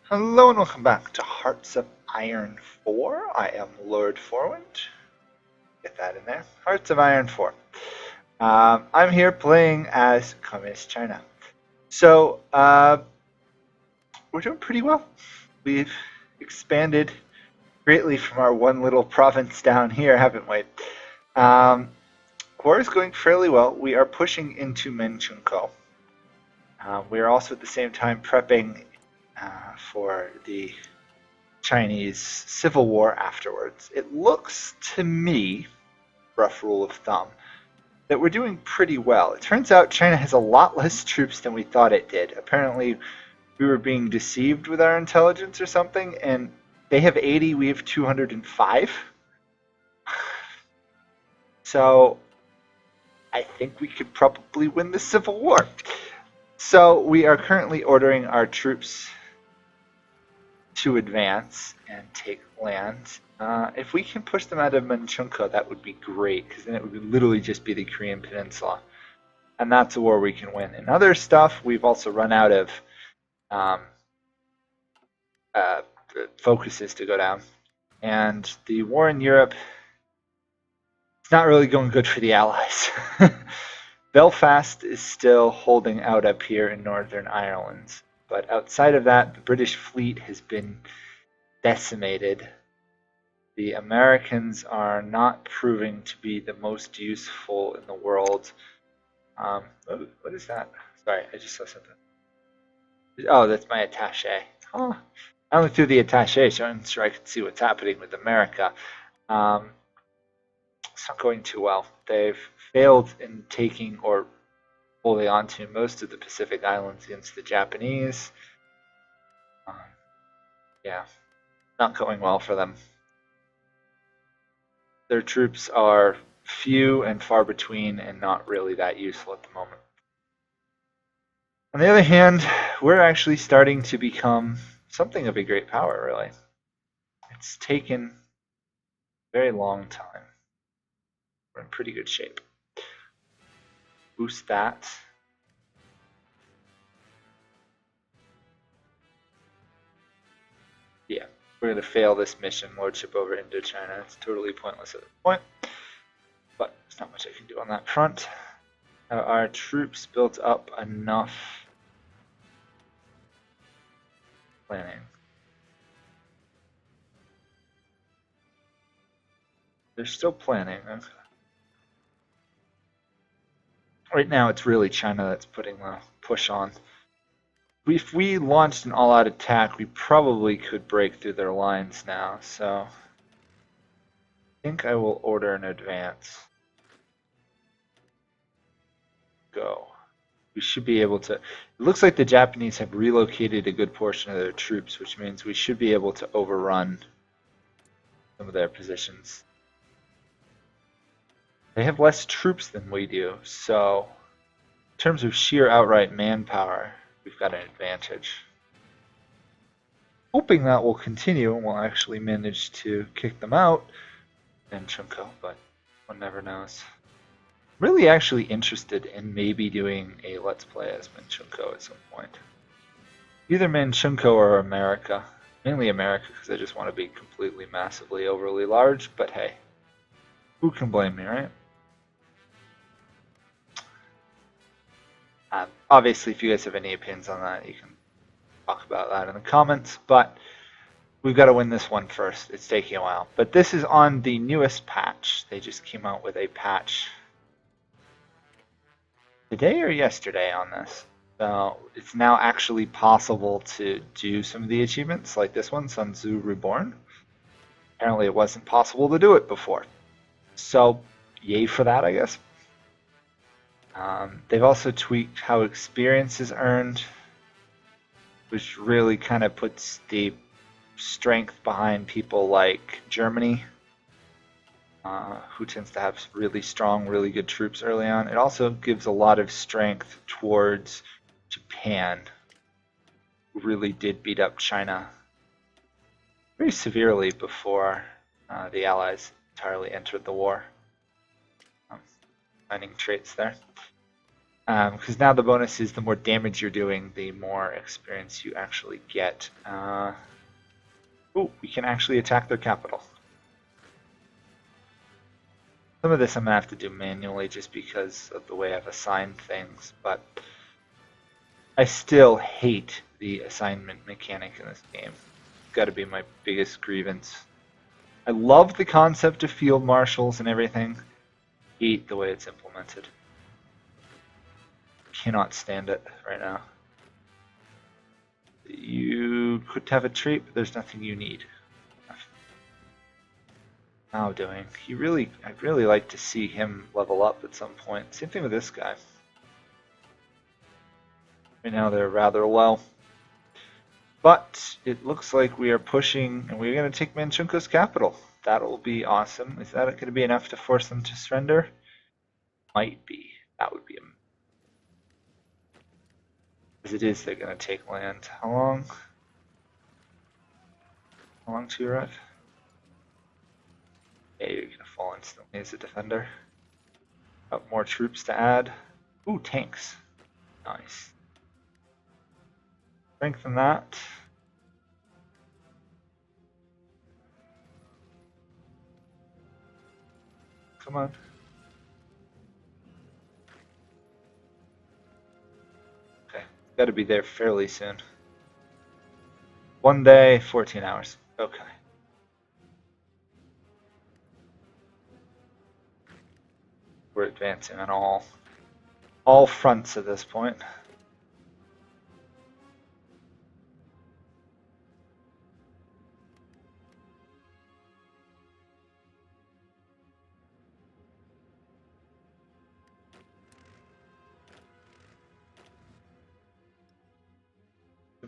Hello and welcome back to Hearts of Iron 4. I am Lord Forwind. Get that in there. Hearts of Iron 4. I'm here playing as Communist China. So, we're doing pretty well. We've expanded greatly from our one little province down here, haven't we? War is going fairly well. We are pushing into Manchunko. We are also at the same time prepping for the Chinese civil war afterwards. It looks to me, rough rule of thumb, that we're doing pretty well. It turns out China has a lot less troops than we thought it did. Apparently, we were being deceived with our intelligence or something, and they have 80, we have 205. So, I think we could probably win the civil war. So, we are currently ordering our troops to advance and take land. If we can push them out of Manchunko, that would be great, because then it would literally just be the Korean Peninsula. And that's a war we can win. In other stuff, we've also run out of focuses to go down. And the war in Europe, it's not really going good for the Allies. Belfast is still holding out up here in Northern Ireland. But outside of that, the British fleet has been decimated. The Americans are not proving to be the most useful in the world. What is that? Sorry, I just saw something. Oh, that's my attaché. Huh. I only threw the attaché so I could see what's happening with America. It's not going too well. They've failed in taking or holding on to most of the Pacific Islands against the Japanese. Yeah, not going well for them. Their troops are few and far between and not really that useful at the moment. On the other hand, we're actually starting to become something of a great power, really. It's taken a very long time. We're in pretty good shape. Boost that. Yeah, we're going to fail this mission, Lordship over Indochina. It's totally pointless at this point. But there's not much I can do on that front. Are our troops built up enough? Planning. They're still planning. Okay. Right now, it's really China that's putting the push on. If we launched an all-out attack, we probably could break through their lines now, so I think I will order an advance. Go. We should be able to... It looks like the Japanese have relocated a good portion of their troops, which means we should be able to overrun some of their positions. They have less troops than we do, so in terms of sheer outright manpower, we've got an advantage. Hoping that will continue and we'll actually manage to kick them out in Chunko, but one never knows. Really actually interested in maybe doing a Let's Play as Manchunko at some point. Either Manchunko or America. Mainly America because I just want to be completely massively overly large, but hey, who can blame me, right? Obviously, if you guys have any opinions on that, you can talk about that in the comments, but we've got to win this one first. It's taking a while. But this is on the newest patch. They just came out with a patch today or yesterday on this. So it's now actually possible to do some of the achievements, like this one, Sun Tzu Reborn. Apparently it wasn't possible to do it before. So, yay for that, I guess. They've also tweaked how experience is earned, which really kind of puts the strength behind people like Germany, who tends to have really strong, really good troops early on. It also gives a lot of strength towards Japan, who really did beat up China very severely before the Allies entirely entered the war. Finding traits there. Because now the bonus is the more damage you're doing, the more experience you actually get. Oh, we can actually attack their capital. Some of this I'm going to have to do manually just because of the way I've assigned things, but I still hate the assignment mechanic in this game. It's got to be my biggest grievance. I love the concept of field marshals and everything. Hate the way it's implemented. Cannot stand it right now. You could have a trait, but there's nothing you need. Now doing. I'd really like to see him level up at some point. Same thing with this guy. Right now they're rather low. But it looks like we are pushing, and we're going to take Manchunko's capital. That'll be awesome. Is that going to be enough to force them to surrender? Might be. That would be. As it is, they're going to take land. How long? How long to arrive? Yeah, you're going to fall instantly as a defender. Got more troops to add. Ooh, tanks. Nice. Strengthen that. Come on. Okay, got to be there fairly soon. 1 day, 14 hours. Okay. We're advancing on all fronts at this point.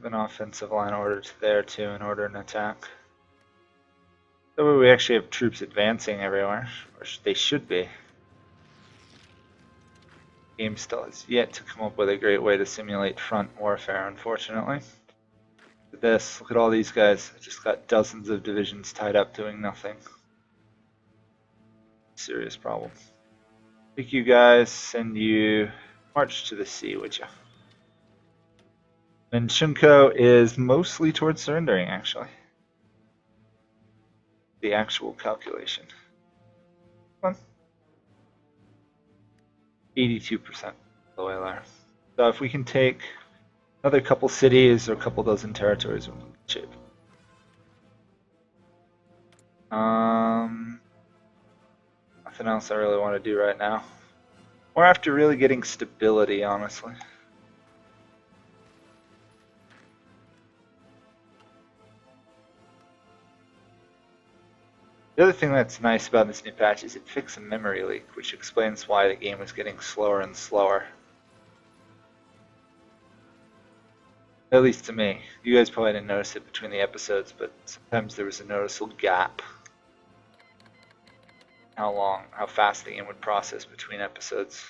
An offensive line order to there too in order to attack. That way we actually have troops advancing everywhere, or they should be. The game still has yet to come up with a great way to simulate front warfare, unfortunately. Look at this, look at all these guys. I just got dozens of divisions tied up doing nothing. Serious problem. Take you guys, send you march to the sea, would you? Manchunko is mostly towards surrendering, actually. The actual calculation. Come on. 82% the way there. So if we can take another couple cities or a couple dozen territories, we're in good shape. Nothing else I really want to do right now. We're after really getting stability, honestly. The other thing that's nice about this new patch is it fixed a memory leak, which explains why the game was getting slower and slower. At least to me. You guys probably didn't notice it between the episodes, but sometimes there was a noticeable gap. How fast the game would process between episodes.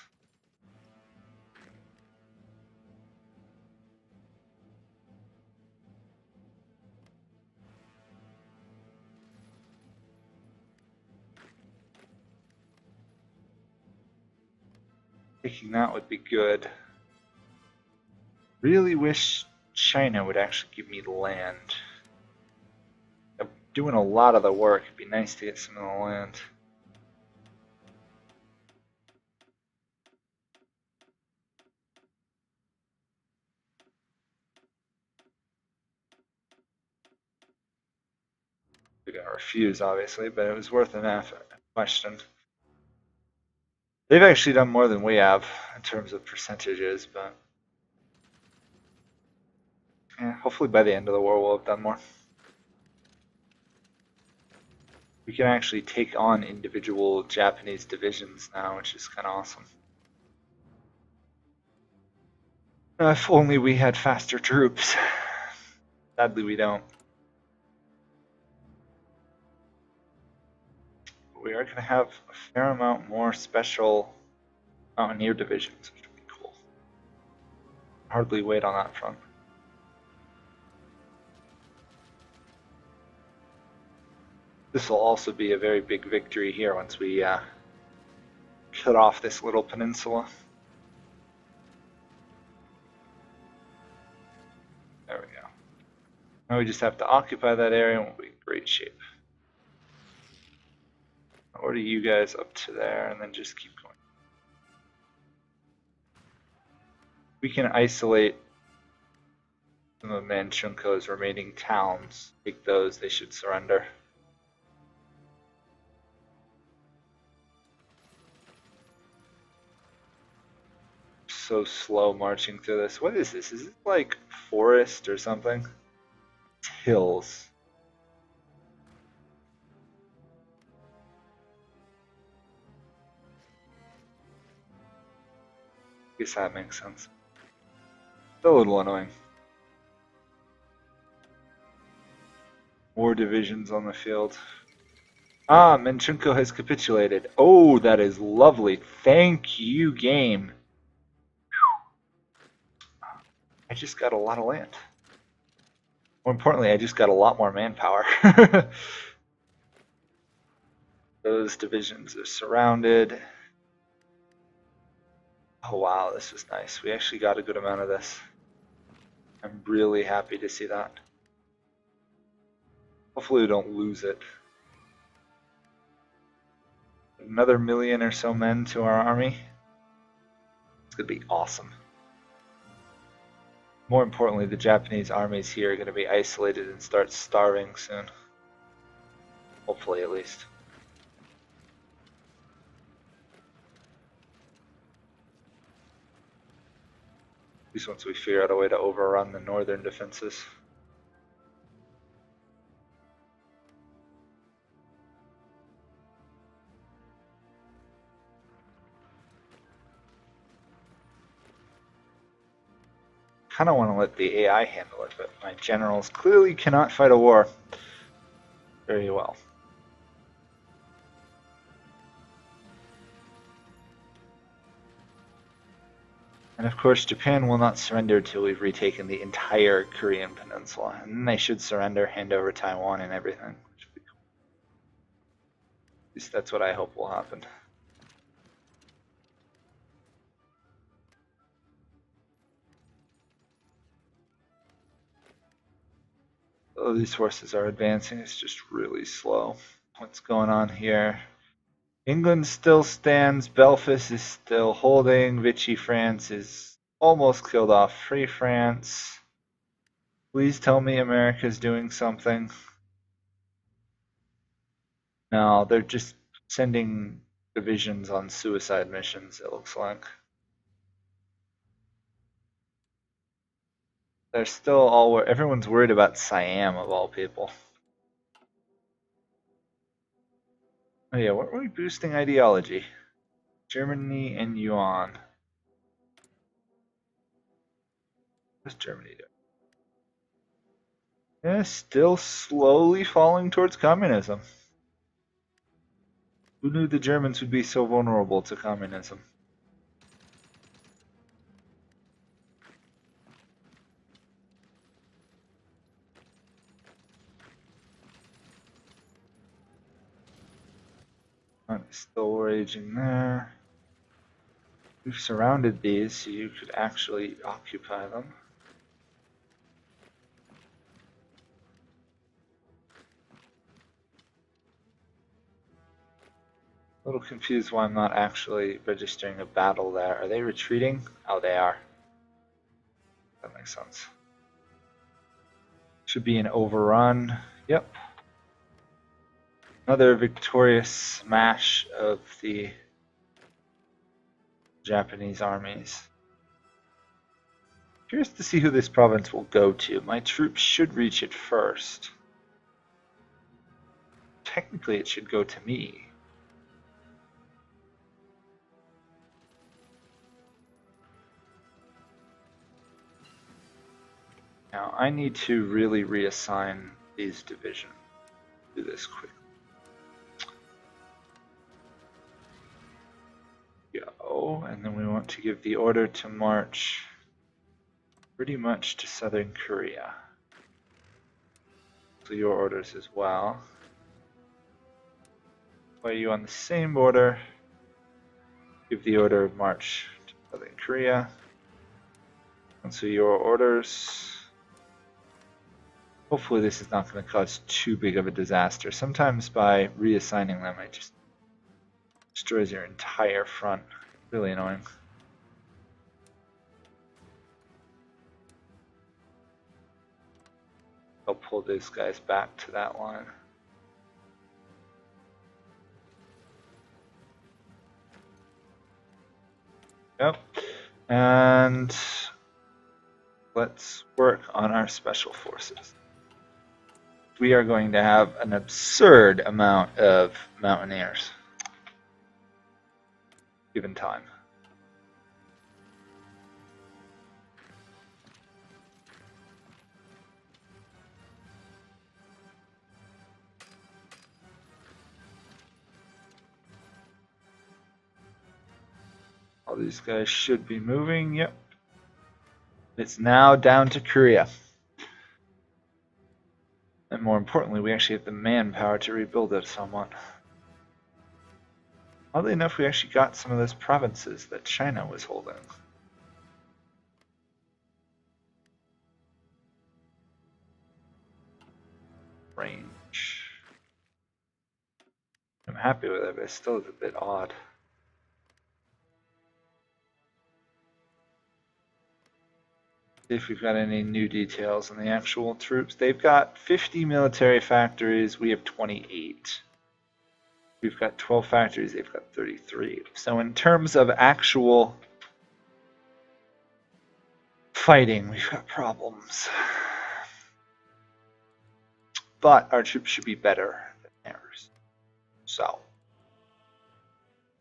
Thinking that would be good. Really wish China would actually give me land. I'm doing a lot of the work. It'd be nice to get some of the land. We're gonna refuse, obviously, but it was worth an effort. Question. They've actually done more than we have in terms of percentages, but yeah, hopefully by the end of the war we'll have done more. We can actually take on individual Japanese divisions now, which is kind of awesome. If only we had faster troops. Sadly, we don't. We are going to have a fair amount more special Mountaineer divisions, which would be cool. Hardly wait on that front. This will also be a very big victory here once we cut off this little peninsula. Now we just have to occupy that area and we'll be in great shape. Order you guys up to there and then just keep going. We can isolate some of Manchunko's remaining towns. Take those, they should surrender. So slow marching through this. What is this? Is it like forest or something? It's hills. I guess that makes sense. Still a little annoying. More divisions on the field. Ah, Manchunko has capitulated. Oh, that is lovely. Thank you, game. I just got a lot of land. More importantly, I just got a lot more manpower. Those divisions are surrounded. Oh wow, this was nice. We actually got a good amount of this. I'm really happy to see that. Hopefully we don't lose it. Another 1,000,000 or so men to our army. It's going to be awesome. More importantly, the Japanese armies here are going to be isolated and start starving soon. Hopefully, at least. At least once we figure out a way to overrun the northern defenses. Kind of want to let the AI handle it, but my generals clearly cannot fight a war very well. And of course, Japan will not surrender until we've retaken the entire Korean peninsula. And then they should surrender, hand over Taiwan and everything. Which would be cool. At least that's what I hope will happen. Oh, these forces are advancing. It's just really slow. What's going on here? England still stands. Belfast is still holding. Vichy France is almost killed off. Free France. Please tell me America's doing something. No, they're just sending divisions on suicide missions, it looks like. They're still all everyone's worried about Siam of all people. Oh yeah, what were we boosting ideology? Germany and yuan. What's Germany doing? Yeah, still slowly falling towards communism. Who knew the Germans would be so vulnerable to communism? Still raging there. We've surrounded these, so you could actually occupy them. A little confused why I'm not actually registering a battle there. Are they retreating? Oh, they are. That makes sense. Should be an overrun. Yep. Another victorious smash of the Japanese armies. Curious to see who this province will go to. My troops should reach it first. Technically, it should go to me. Now, I need to really reassign these divisions. Do this quickly. Go, and then we want to give the order to march pretty much to southern Korea. So your orders as well. While you on the same border, give the order of march to southern Korea. And so your orders. Hopefully this is not going to cause too big of a disaster. Sometimes by reassigning them, it just destroys your entire front. Really annoying. I'll pull these guys back to that line. Yep. And let's work on our special forces. We are going to have an absurd amount of mountaineers given time. All these guys should be moving. Yep. It's now down to Korea. And more importantly, we actually have the manpower to rebuild it somewhat. Oddly enough, we actually got some of those provinces that China was holding. Range. I'm happy with it, but it still is a bit odd. See if we've got any new details on the actual troops. They've got 50 military factories, we have 28. We've got 12 factories, they've got 33. So in terms of actual fighting, we've got problems. But our troops should be better than theirs. So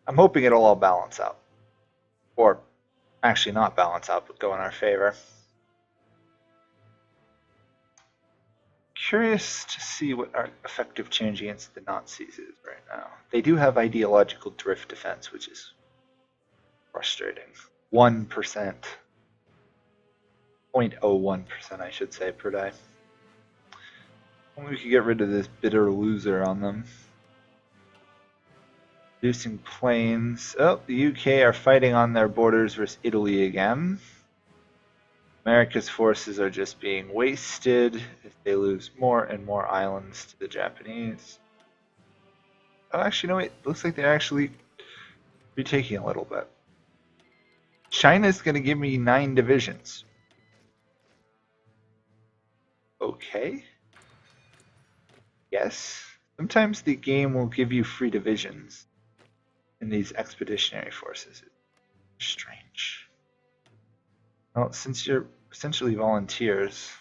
I'm hoping it'll all balance out. Or actually not balance out, but go in our favor. Curious to see what our effective change against the Nazis is right now. They do have ideological drift defense, which is frustrating. 1%. 0.01%, I should say, per day. Only we could get rid of this bitter loser on them. Reducing planes. Oh, the UK are fighting on their borders versus Italy again. America's forces are just being wasted if they lose more and more islands to the Japanese. Oh, actually, no, it looks like they're actually retaking a little bit. China's going to give me 9 divisions. Okay. Yes. Sometimes the game will give you free divisions in these expeditionary forces. It's strange. Well, since you're essentially volunteers,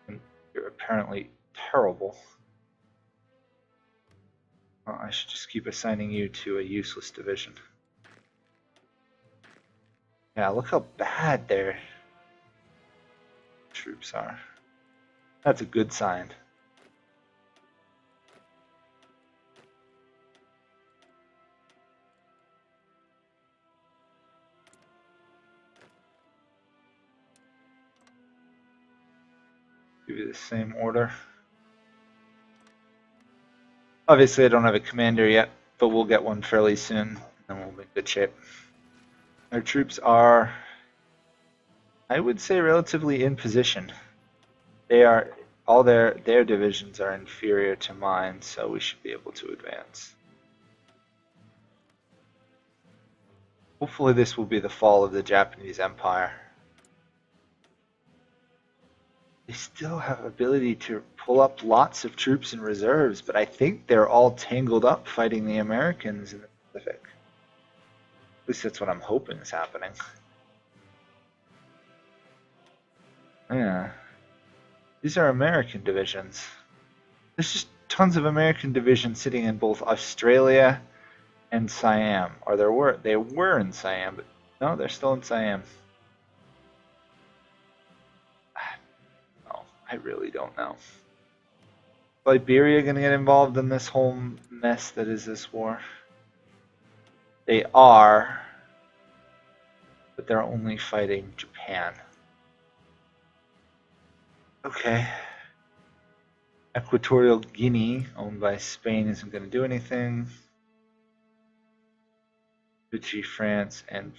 and you're apparently terrible, well, I should just keep assigning you to a useless division. Yeah, look how bad their troops are. That's a good sign. Give you the same order. Obviously, I don't have a commander yet, but we'll get one fairly soon, and we'll be in good shape. Our troops are, I would say, relatively in position. They are, all their divisions are inferior to mine, so we should be able to advance. Hopefully this will be the fall of the Japanese Empire. They still have ability to pull up lots of troops and reserves, but I think they're all tangled up fighting the Americans in the Pacific. At least that's what I'm hoping is happening. Yeah. These are American divisions. There's just tons of American divisions sitting in both Australia and Siam. Or they were in Siam, but no, they're still in Siam. No, I really don't know. Liberia going to get involved in this whole mess that is this war? They are, but they're only fighting Japan. Okay. Equatorial Guinea, owned by Spain, isn't going to do anything. Vichy, France, and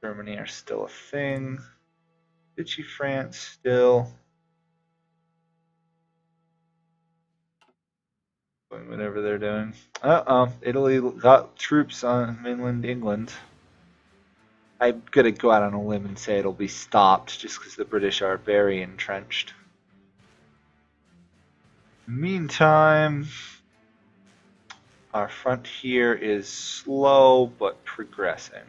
Germany are still a thing. Vichy France still doing whatever they're doing. Italy got troops on mainland England. I'm gonna go out on a limb and say it'll be stopped just because the British are very entrenched. Meantime, our front here is slow but progressing.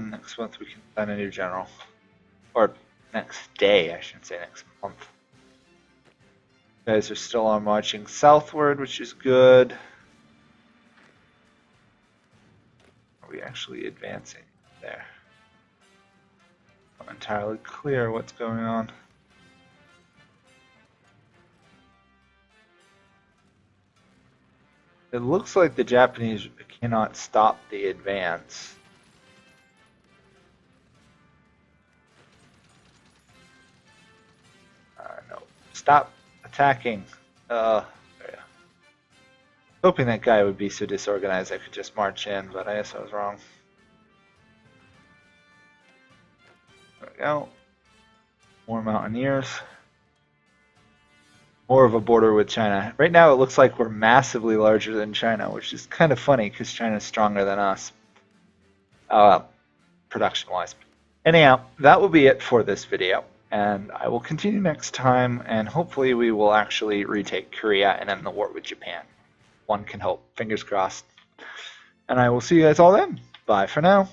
Next month we can sign a new general. Or next day, I shouldn't say next month. You guys are still on marching southward, which is good. Are we actually advancing there? Not entirely clear what's going on. It looks like the Japanese cannot stop the advance. No. Stop attacking. Yeah. Hoping that guy would be so disorganized I could just march in, but I guess I was wrong. There we go. More mountaineers. More of a border with China. Right now it looks like we're massively larger than China, which is kind of funny because China's stronger than us. Production-wise. Anyhow, that will be it for this video. And I will continue next time, and hopefully we will actually retake Korea and end the war with Japan. One can hope. Fingers crossed. And I will see you guys all then. Bye for now.